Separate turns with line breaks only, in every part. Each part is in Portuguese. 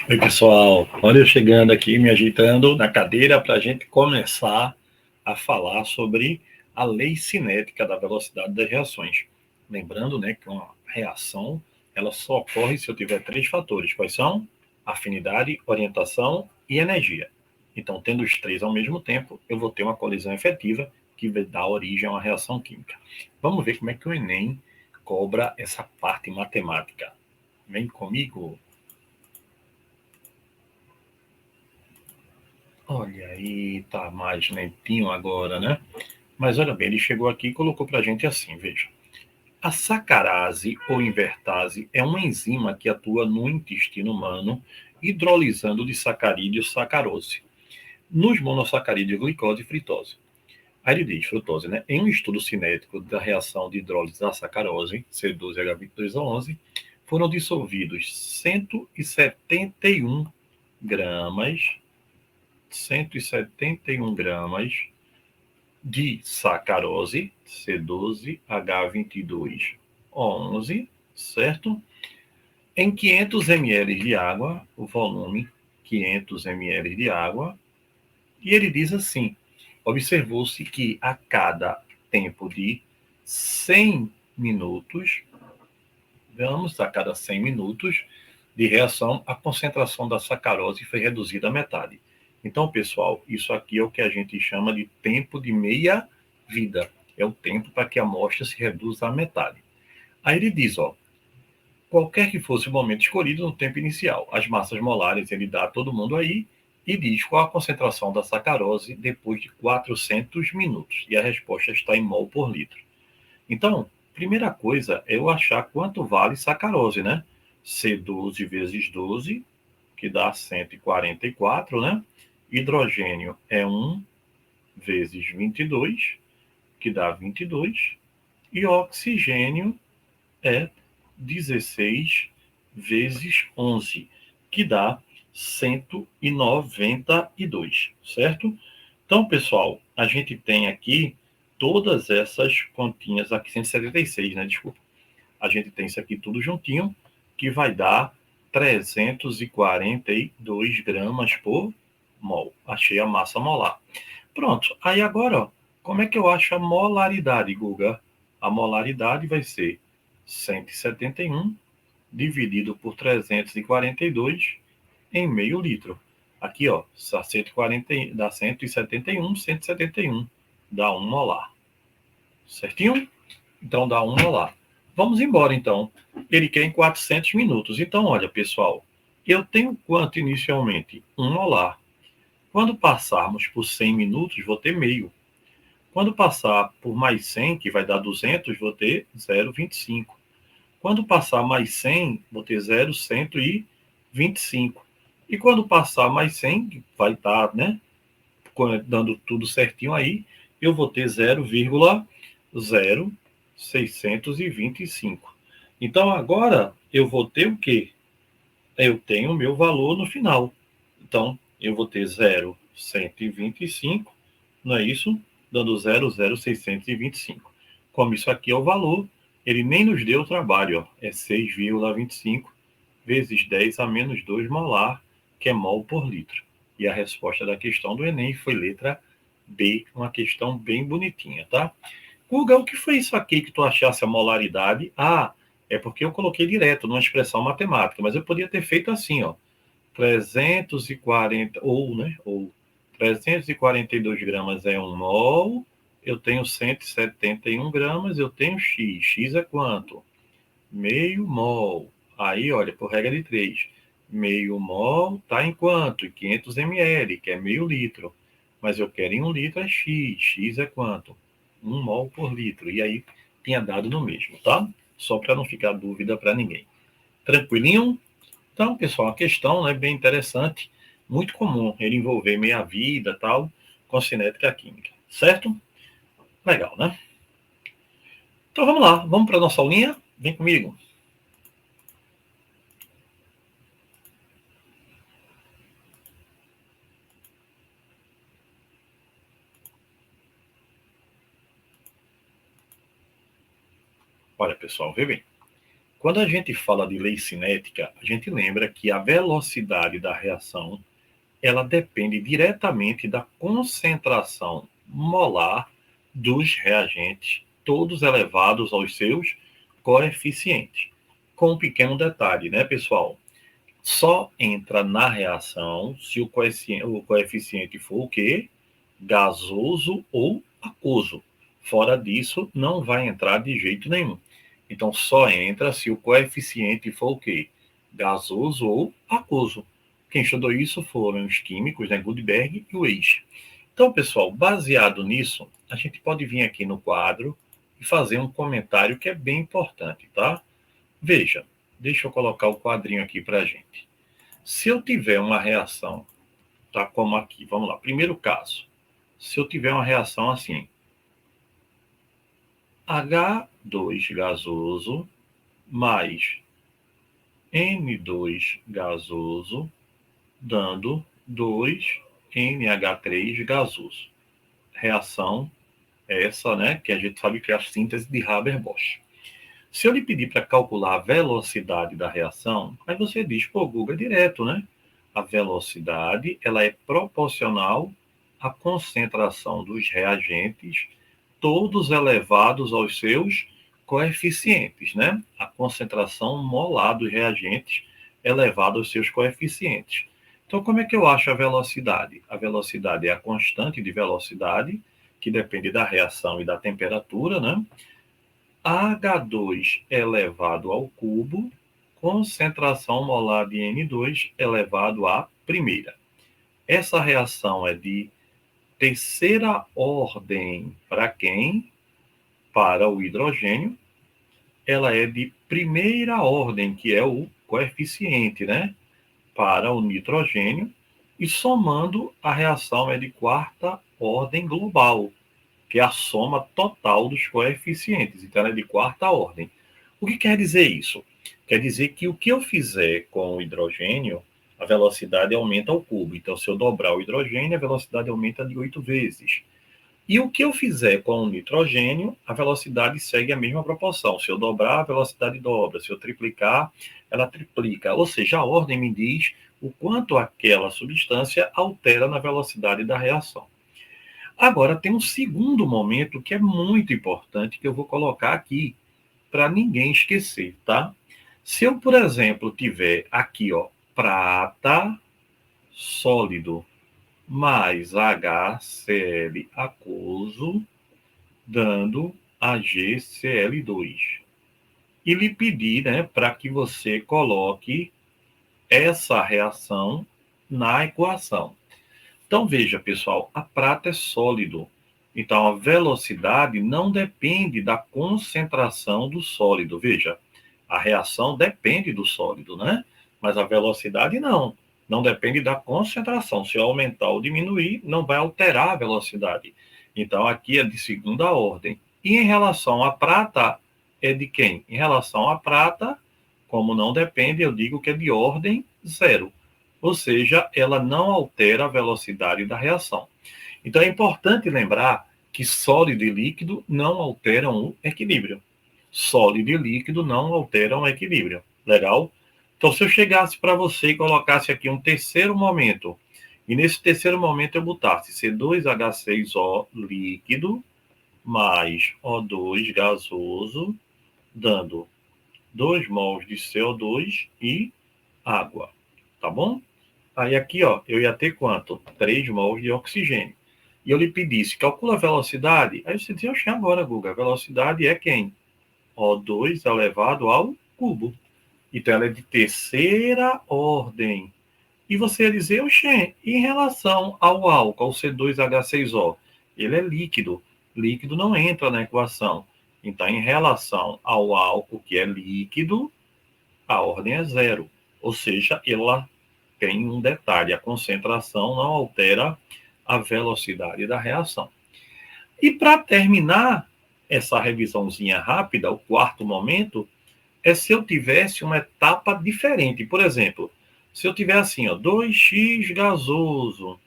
Oi, pessoal. Olha eu chegando aqui, me ajeitando na cadeira para a gente começar a falar sobre a lei cinética da velocidade das reações. Lembrando, né, que uma reação ela só ocorre se eu tiver três fatores. Quais são? Afinidade, orientação e energia. Então, tendo os três ao mesmo tempo, eu vou ter uma colisão efetiva que vai dar origem a uma reação química. Vamos ver como é que o Enem cobra essa parte matemática. Vem comigo. Olha aí, tá mais lentinho agora, né? Mas olha bem, ele chegou aqui e colocou pra gente assim, veja. A sacarase ou invertase é uma enzima que atua no intestino humano, hidrolisando de sacarídeos sacarose, nos monossacarídeos glicose e fritose. Aí ele diz, frutose, né? Em um estudo cinético da reação de hidrólise da sacarose, C12H22O11, foram dissolvidos gramas 171 gramas de sacarose, C12H22O11, certo? Em 500 ml de água, o volume 500 ml de água, e ele diz assim: observou-se que a cada tempo de 100 minutos, vamos, a cada 100 minutos de reação, a concentração da sacarose foi reduzida à metade. Então, pessoal, isso aqui é o que a gente chama de tempo de meia-vida. É o tempo para que a amostra se reduza à metade. Aí ele diz, ó, qualquer que fosse o momento escolhido no tempo inicial, as massas molares, ele dá a todo mundo aí e diz qual a concentração da sacarose depois de 400 minutos. E a resposta está em mol por litro. Então, primeira coisa é eu achar quanto vale sacarose, né? C12 vezes 12, que dá 144, né? Hidrogênio é 1 vezes 22, que dá 22. E oxigênio é 16 vezes 11, que dá 192, certo? Então, pessoal, a gente tem aqui todas essas continhas aqui, 176, né? Desculpa. A gente tem isso aqui tudo juntinho, que vai dar 342 gramas por mol. Achei a massa molar. Pronto. Aí agora, ó, como é que eu acho a molaridade, Guga? A molaridade vai ser 171 dividido por 342 em meio litro. Aqui, ó, dá 140, dá 171, 171, dá 1 molar. Certinho? Então dá 1 molar. Vamos embora, então. Ele quer em 400 minutos. Então, olha, pessoal, eu tenho quanto inicialmente? 1 molar. Quando passarmos por 100 minutos, vou ter meio. Quando passar por mais 100, que vai dar 200, vou ter 0,25. Quando passar mais 100, vou ter 0,125. E quando passar mais 100, vai estar, né, dando tudo certinho aí, eu vou ter 0,0625. Então agora eu vou ter o quê? Eu tenho o meu valor no final. Então eu vou ter 0,125, não é isso? Dando 0,0625. Como isso aqui é o valor, ele nem nos deu trabalho, ó. É 6,25 vezes 10 a menos 2 molar, que é mol por litro. E a resposta da questão do Enem foi letra B, uma questão bem bonitinha, tá? Guga, o que foi isso aqui que tu achasse a molaridade? Ah, é porque eu coloquei direto numa expressão matemática, mas eu podia ter feito assim, ó. 340, ou, né, ou 342 gramas é 1 mol, eu tenho 171 gramas, eu tenho X. X é quanto? Meio mol. Aí, olha, por regra de 3. Meio mol está em quanto? Em 500 ml, que é meio litro. Mas eu quero em 1 litro é X. X é quanto? 1 mol por litro. E aí tinha dado no mesmo, tá? Só para não ficar dúvida para ninguém. Tranquilinho? Então, pessoal, a questão é bem interessante. Muito comum ele envolver meia-vida tal com cinética química. Certo? Legal, né? Então vamos lá. Vamos para a nossa aulinha? Vem comigo. Olha, pessoal, vê bem. Quando a gente fala de lei cinética, a gente lembra que a velocidade da reação ela depende diretamente da concentração molar dos reagentes, todos elevados aos seus coeficientes. Com um pequeno detalhe, né, pessoal? Só entra na reação se o coeficiente for o quê? Gasoso ou aquoso. Fora disso, não vai entrar de jeito nenhum. Então, só entra se o coeficiente for o quê? Gasoso ou aquoso. Quem estudou isso foram os químicos, né, Gutenberg e Weiss. Então, pessoal, baseado nisso, a gente pode vir aqui no quadro e fazer um comentário que é bem importante, tá? Veja, deixa eu colocar o quadrinho aqui para a gente. Se eu tiver uma reação, tá como aqui, vamos lá, primeiro caso. Se eu tiver uma reação assim, H2 gasoso mais N2 gasoso, dando 2NH3 gasoso. Reação essa, né, que a gente sabe que é a síntese de Haber-Bosch. Se eu lhe pedir para calcular a velocidade da reação, aí você diz, pô, Guga, é direto, né? A velocidade, ela é proporcional à concentração dos reagentes, todos elevados aos seus coeficientes, né? A concentração molar dos reagentes elevada aos seus coeficientes. Então, como é que eu acho a velocidade? A velocidade é a constante de velocidade, que depende da reação e da temperatura, né? H2 elevado ao cubo, concentração molar de N2 elevado à primeira. Essa reação é de terceira ordem para quem? Para o hidrogênio. Ela é de primeira ordem, que é o coeficiente, né? Para o nitrogênio. E somando, a reação é de quarta ordem global, que é a soma total dos coeficientes. Então, ela é de quarta ordem. O que quer dizer isso? Quer dizer que o que eu fizer com o hidrogênio, a velocidade aumenta ao cubo. Então, se eu dobrar o hidrogênio, a velocidade aumenta de 8 vezes. E o que eu fizer com o nitrogênio, a velocidade segue a mesma proporção. Se eu dobrar, a velocidade dobra. Se eu triplicar, ela triplica. Ou seja, a ordem me diz o quanto aquela substância altera na velocidade da reação. Agora, tem um segundo momento que é muito importante, que eu vou colocar aqui, para ninguém esquecer, tá? Se eu, por exemplo, tiver aqui, ó, prata sólido mais HCl aquoso, dando AgCl2. E lhe pedir, né, para que você coloque essa reação na equação. Então, veja, pessoal, a prata é sólido. Então, a velocidade não depende da concentração do sólido. Veja, a reação depende do sólido, né? Mas a velocidade não. Não depende da concentração. Se eu aumentar ou diminuir, não vai alterar a velocidade. Então, aqui é de segunda ordem. E em relação à prata, é de quem? Em relação à prata, como não depende, eu digo que é de ordem zero. Ou seja, ela não altera a velocidade da reação. Então é importante lembrar que sólido e líquido não alteram o equilíbrio. Sólido e líquido não alteram o equilíbrio. Legal? Então, se eu chegasse para você e colocasse aqui um terceiro momento, e nesse terceiro momento eu botasse C2H6O líquido mais O2 gasoso, dando 2 mols de CO2 e água. Tá bom? Aí aqui, ó, eu ia ter quanto? 3 mols de oxigênio. E eu lhe pedisse, calcula a velocidade. Aí você dizia, oxe, agora, Guga, a velocidade é quem? O2 elevado ao cubo. Então, ela é de terceira ordem. E você ia dizer, oxe, em relação ao álcool, ao C2H6O, ele é líquido. Líquido não entra na equação. Então, em relação ao álcool, que é líquido, a ordem é zero. Ou seja, ela tem um detalhe: a concentração não altera a velocidade da reação. E para terminar essa revisãozinha rápida, o quarto momento é se eu tivesse uma etapa diferente. Por exemplo, se eu tiver assim, ó, 2x gasoso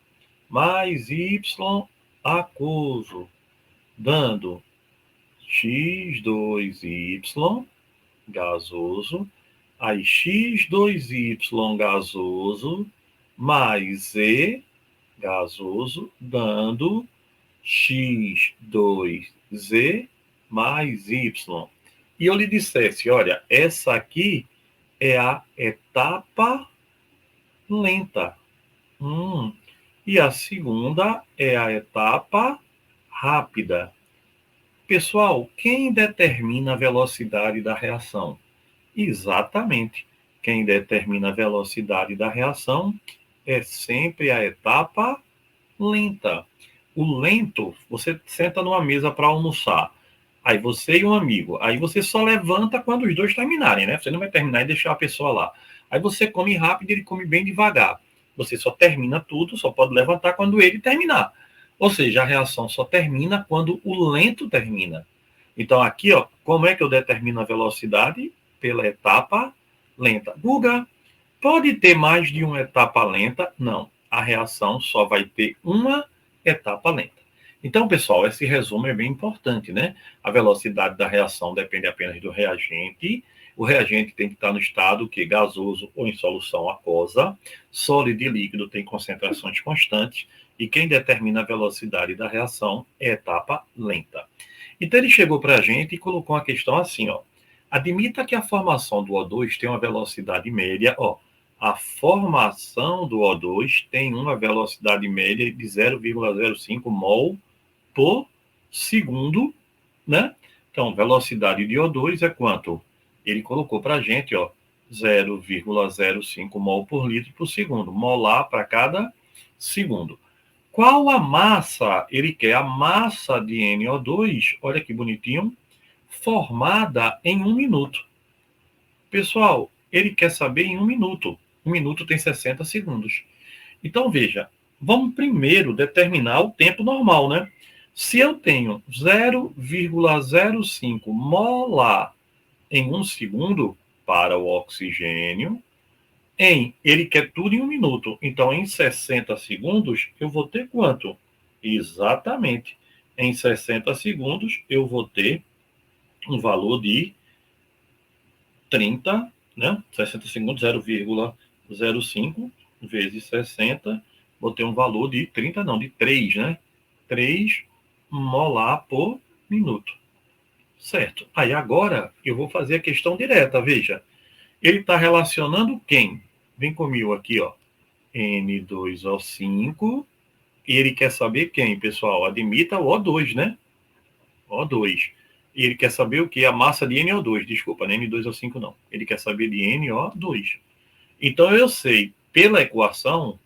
mais y aquoso, dando x2y gasoso, aí X2Y gasoso, mais E gasoso, dando X2Z mais Y. E eu lhe dissesse, olha, essa aqui é a etapa lenta. E a segunda é a etapa rápida. Pessoal, quem determina a velocidade da reação? Exatamente. Quem determina a velocidade da reação é sempre a etapa lenta. O lento, você senta numa mesa para almoçar. Aí você e um amigo. Aí você só levanta quando os dois terminarem, né? Você não vai terminar e deixar a pessoa lá. Aí você come rápido e ele come bem devagar. Você só termina tudo, só pode levantar quando ele terminar. Ou seja, a reação só termina quando o lento termina. Então aqui, ó, como é que eu determino a velocidade? Pela etapa lenta. Guga, pode ter mais de uma etapa lenta? Não. A reação só vai ter uma etapa lenta. Então, pessoal, esse resumo é bem importante, né? A velocidade da reação depende apenas do reagente. O reagente tem que estar no estado que gasoso ou em solução aquosa, sólido e líquido tem concentrações constantes, e quem determina a velocidade da reação é a etapa lenta. Então, ele chegou para a gente e colocou uma questão assim, ó. Admita que a formação do O2 tem uma velocidade média, ó. A formação do O2 tem uma velocidade média de 0,05 mol por segundo, né? Então, velocidade de O2 é quanto? Ele colocou para a gente, ó, 0,05 mol por litro por segundo, molar para cada segundo. Qual a massa? Ele quer a massa de NO2, olha que bonitinho, formada em 1 minuto. Pessoal, ele quer saber em 1 minuto. 1 minuto tem 60 segundos. Então, veja, vamos primeiro determinar o tempo normal, né? Se eu tenho 0,05 molar em 1 segundo para o oxigênio, ele quer tudo em 1 minuto. Então, em 60 segundos, eu vou ter quanto? Exatamente. Em 60 segundos, eu vou ter um valor de 30, né? 60 segundos, 0,05 vezes 60, vou ter um valor de 30, não, de 3, né? 3 molar por minuto. Certo. Aí agora eu vou fazer a questão direta, veja. Ele está relacionando quem? Vem comigo aqui, ó. N2O5. E ele quer saber quem, pessoal? Admita o O2, né? O2. E ele quer saber o que? A massa de NO2, desculpa, não é N2O5 não. Ele quer saber de NO2. Então eu sei, pela equação,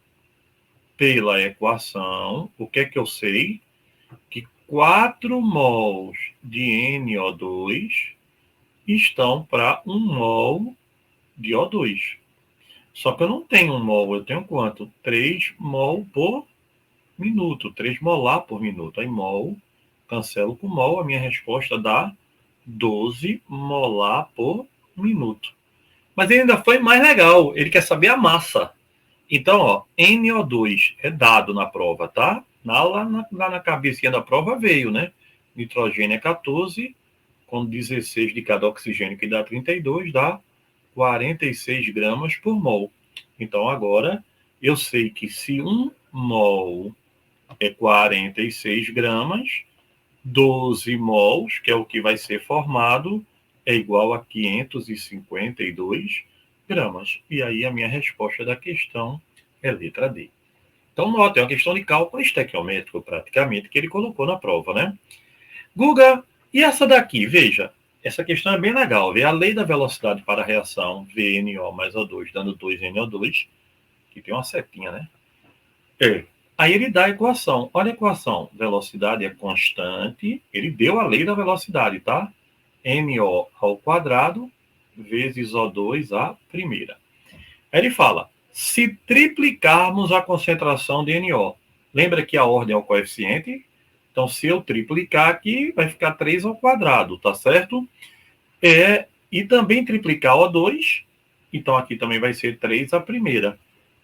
o que é que eu sei? Que 4 mols de NO2 estão para 1 mol de O2. Só que eu não tenho 1 mol, eu tenho quanto? 3 mol por minuto, 3 molar por minuto. Aí mol, cancelo com mol, a minha resposta dá 12 molar por minuto. Mas ele ainda foi mais legal, ele quer saber a massa. Então, ó, NO2 é dado na prova, tá? Lá na cabecinha da prova veio, né? Nitrogênio é 14, com 16 de cada oxigênio, que dá 32, dá 46 gramas por mol. Então, agora, eu sei que se 1 mol é 46 gramas, 12 mols, que é o que vai ser formado, é igual a 552 gramas. E aí a minha resposta da questão é letra D. Então, nota, é uma questão de cálculo estequiométrico, praticamente, que ele colocou na prova, né? Guga, e essa daqui? Veja, essa questão é bem legal. Vê a lei da velocidade para a reação VNO mais O2, dando 2NO2, que tem uma setinha, né? Aí ele dá a equação. Olha a equação. Velocidade é constante. Ele deu a lei da velocidade, tá? NO ao quadrado vezes O2 à primeira. Aí ele fala, se triplicarmos a concentração de NO, lembra que a ordem é o coeficiente? Então, se eu triplicar aqui, vai ficar 3 ao quadrado, tá certo? E também triplicar O2, então aqui também vai ser 3 à primeira.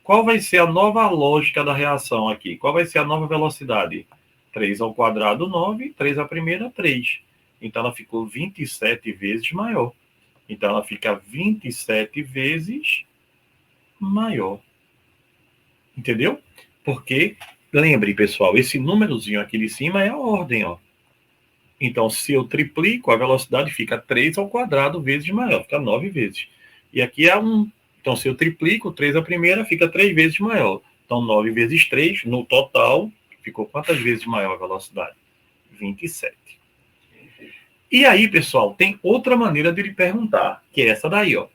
Qual vai ser a nova lógica da reação aqui? Qual vai ser a nova velocidade? 3 ao quadrado, 9, 3 à primeira, 3. Então ela ficou 27 vezes maior. Então, ela fica 27 vezes maior. Entendeu? Porque, lembre, pessoal, esse númerozinho aqui de cima é a ordem, ó. Então, se eu triplico, a velocidade fica 3 ao quadrado vezes maior, fica 9 vezes. E aqui é 1. Então, se eu triplico, 3 a primeira fica 3 vezes maior. Então, 9 vezes 3, no total, ficou quantas vezes maior a velocidade? 27. E aí, pessoal, tem outra maneira de lhe perguntar, que é essa daí, ó.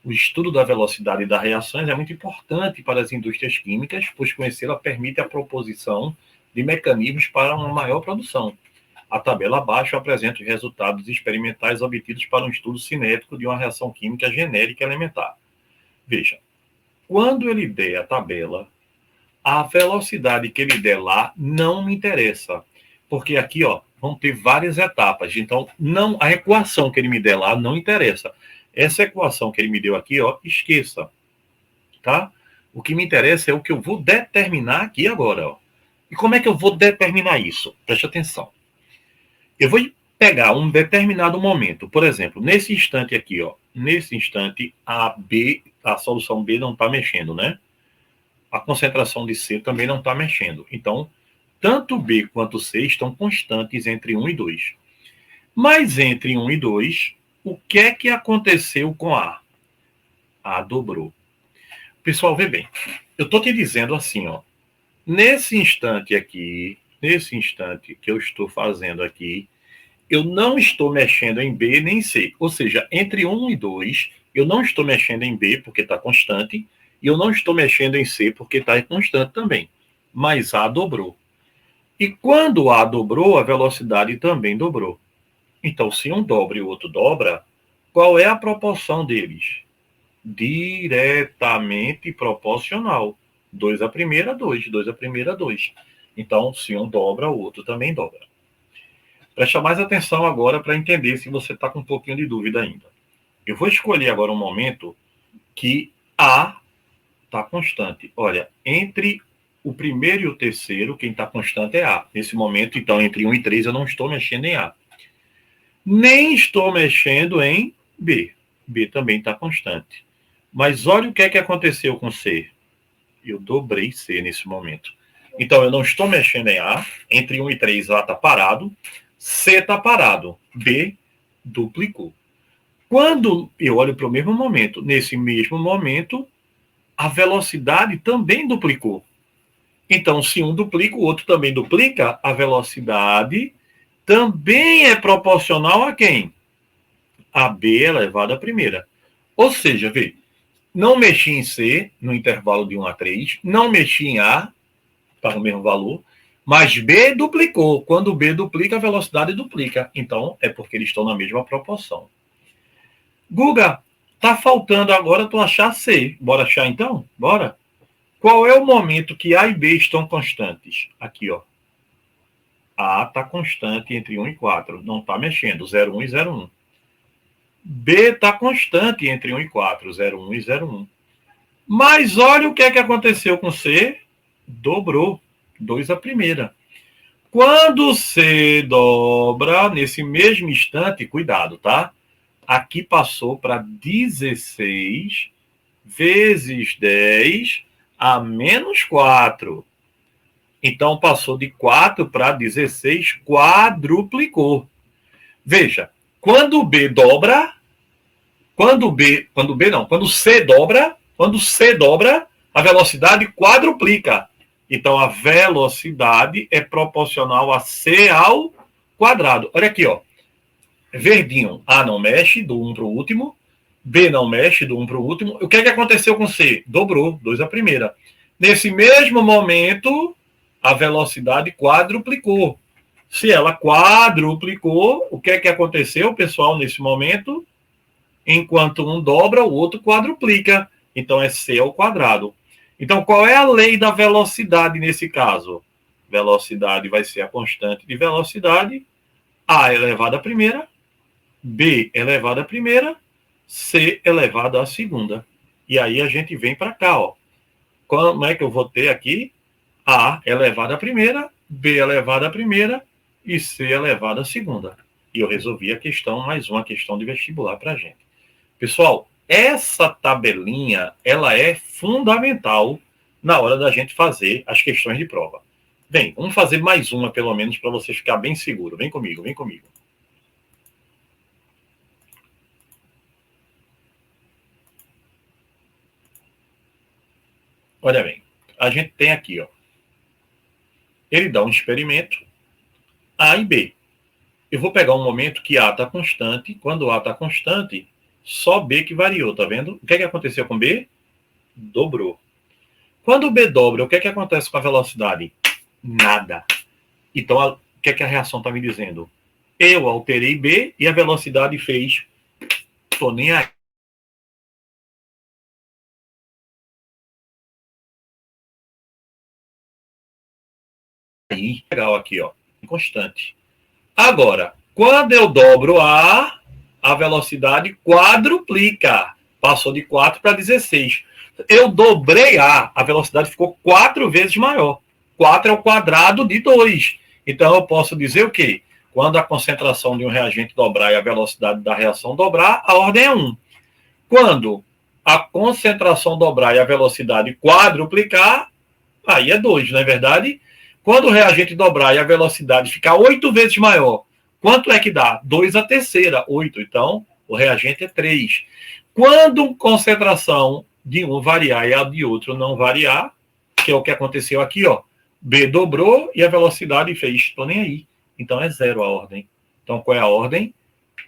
O estudo da velocidade das reações é muito importante para as indústrias químicas, pois conhecê-la permite a proposição de mecanismos para uma maior produção. A tabela abaixo apresenta os resultados experimentais obtidos para um estudo cinético de uma reação química genérica elementar. Veja, quando ele der a tabela, a velocidade que ele der lá não me interessa, porque aqui, ó, vão ter várias etapas. Então, não, a equação que ele me der lá não interessa. Essa equação que ele me deu aqui, ó, esqueça, tá? O que me interessa é o que eu vou determinar aqui agora, ó. E como é que eu vou determinar isso? Preste atenção. Eu vou pegar um determinado momento, por exemplo, nesse instante aqui, ó, nesse instante a solução B não está mexendo, né? A concentração de C também não está mexendo. Então, tanto B quanto C estão constantes entre 1 e 2. Mas entre 1 e 2, o que é que aconteceu com A? A dobrou. Pessoal, vê bem. Eu estou te dizendo assim, ó. Nesse instante aqui, nesse instante que eu estou fazendo aqui, eu não estou mexendo em B nem C. Ou seja, entre 1 e 2, eu não estou mexendo em B porque está constante, e eu não estou mexendo em C porque está constante também. Mas A dobrou. E quando A dobrou, a velocidade também dobrou. Então, se um dobra e o outro dobra, qual é a proporção deles? Diretamente proporcional. 2 a primeira, 2. 2 a primeira, 2. Então, se um dobra, o outro também dobra. Preste mais atenção agora para entender se você está com um pouquinho de dúvida ainda. Eu vou escolher agora um momento que A está constante. Olha, entre o primeiro e o terceiro, quem está constante é A. Nesse momento, então, entre 1 e 3, eu não estou mexendo em A. Nem estou mexendo em B. B também está constante. Mas olha o que é que aconteceu com C. Eu dobrei C nesse momento. Então, eu não estou mexendo em A. Entre 1 e 3, A está parado. C está parado. B duplicou. Quando eu olho para o mesmo momento, nesse mesmo momento, a velocidade também duplicou. Então, se um duplica, o outro também duplica, a velocidade também é proporcional a quem? A B elevado à primeira. Ou seja, vê, não mexi em C no intervalo de 1 a 3, não mexi em A, para o mesmo valor, mas B duplicou. Quando B duplica, a velocidade duplica. Então, é porque eles estão na mesma proporção. Guga, tá faltando agora tu achar C. Bora achar então? Bora? Qual é o momento que A e B estão constantes? Aqui, ó. A está constante entre 1 e 4. Não está mexendo. 0,1 e 0,1. B está constante entre 1 e 4. 0,1 e 0,1. Mas olha o que é que aconteceu com C. Dobrou. 2 a primeira. Quando C dobra, nesse mesmo instante, cuidado, tá? Aqui passou para 16 vezes 10 a menos 4. Então, passou de 4 para 16, quadruplicou. Veja, quando C dobra, a velocidade quadruplica. Então, a velocidade é proporcional a C ao quadrado. Olha aqui, ó. Verdinho, A não mexe, do 1 para o último. B não mexe, do 1 para o último. O que é que aconteceu com C? Dobrou, 2 a primeira. Nesse mesmo momento, a velocidade quadruplicou. Se ela quadruplicou, o que é que aconteceu, pessoal, nesse momento? Enquanto um dobra, o outro quadruplica. Então, é C ao quadrado. Então, qual é a lei da velocidade nesse caso? Velocidade vai ser a constante de velocidade. A elevado à primeira, B elevado à primeira, C elevado à segunda. E aí a gente vem para cá, ó. Como é que eu vou ter aqui? A elevado à primeira, B elevado à primeira e C elevado à segunda. E eu resolvi a questão, mais uma questão de vestibular para a gente. Pessoal, essa tabelinha, ela é fundamental na hora da gente fazer as questões de prova. Vem, vamos fazer mais uma, pelo menos, para você ficar bem seguro. Vem comigo, vem comigo. Olha bem, a gente tem aqui, ó. Ele dá um experimento A e B. Eu vou pegar um momento que A está constante. Quando A está constante, só B que variou, tá vendo? O que aconteceu com B? Dobrou. Quando o B dobra, o que acontece com a velocidade? Nada. Então, o que a reação está me dizendo? Eu alterei B e a velocidade fez. Tô nem aí. Legal aqui, ó. Constante. Agora, quando eu dobro a velocidade quadruplica. Passou de 4 para 16. Eu dobrei a velocidade ficou 4 vezes maior. 4 é o quadrado de 2. Então, eu posso dizer o quê? Quando a concentração de um reagente dobrar e a velocidade da reação dobrar, a ordem é 1. Quando a concentração dobrar e a velocidade quadruplicar, aí é 2, não é verdade? Quando o reagente dobrar e a velocidade ficar 8 vezes maior, quanto é que dá? 2 a terceira, 8. Então, o reagente é 3. Quando a concentração de um variar e a de outro não variar, que é o que aconteceu aqui, ó, B dobrou e a velocidade fez, estou nem aí. Então, é 0 a ordem. Então, qual é a ordem?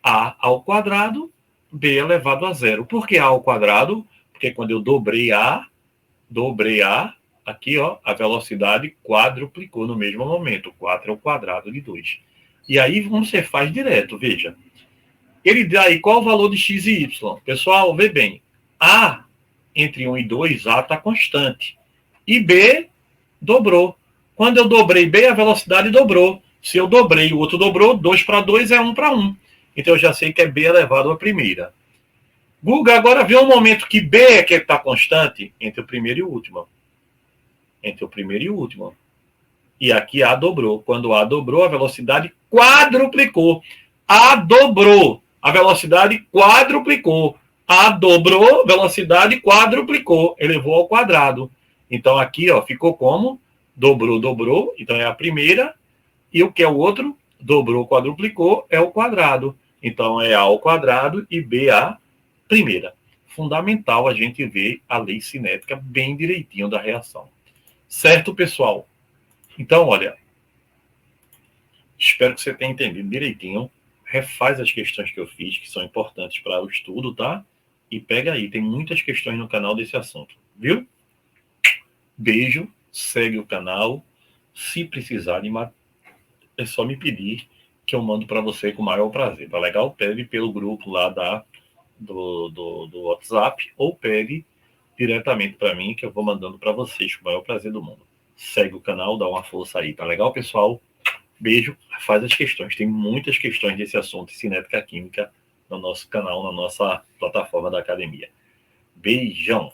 A ao quadrado, B elevado a 0. Por que A ao quadrado? Porque quando eu dobrei A, aqui, ó, a velocidade quadruplicou no mesmo momento. 4 é o quadrado de 2. E aí você faz direto, veja. Ele dá aí qual o valor de x e y. Pessoal, vê bem. A, entre 1 e 2, A está constante. E B dobrou. Quando eu dobrei B, a velocidade dobrou. Se eu dobrei, o outro dobrou, 2 para 2 é 1 para 1. Então eu já sei que é B elevado à primeira. Guga, agora vê um momento que B é que está constante entre o primeiro e o último. Entre o primeiro e o último. E aqui A dobrou. Quando A dobrou, a velocidade quadruplicou. A dobrou. A velocidade quadruplicou. A dobrou, velocidade quadruplicou. Elevou ao quadrado. Então aqui, ó, ficou como? Dobrou, dobrou. Então é a primeira. E o que é o outro? Dobrou, quadruplicou, é o quadrado. Então é A ao quadrado e B a primeira. Fundamental a gente ver a lei cinética bem direitinho da reação. Certo, pessoal? Então, olha, espero que você tenha entendido direitinho. Refaz as questões que eu fiz, que são importantes para o estudo, tá? E pega aí, tem muitas questões no canal desse assunto, viu? Beijo, segue o canal. Se precisar de é só me pedir que eu mando para você com o maior prazer, tá legal? Pede pelo grupo lá do WhatsApp ou pede diretamente para mim que eu vou mandando para vocês com o maior prazer do mundo. Segue o canal, dá uma força aí, tá legal, pessoal? Beijo, faz as questões. Tem muitas questões desse assunto, cinética química, no nosso canal, na nossa plataforma da academia. Beijão!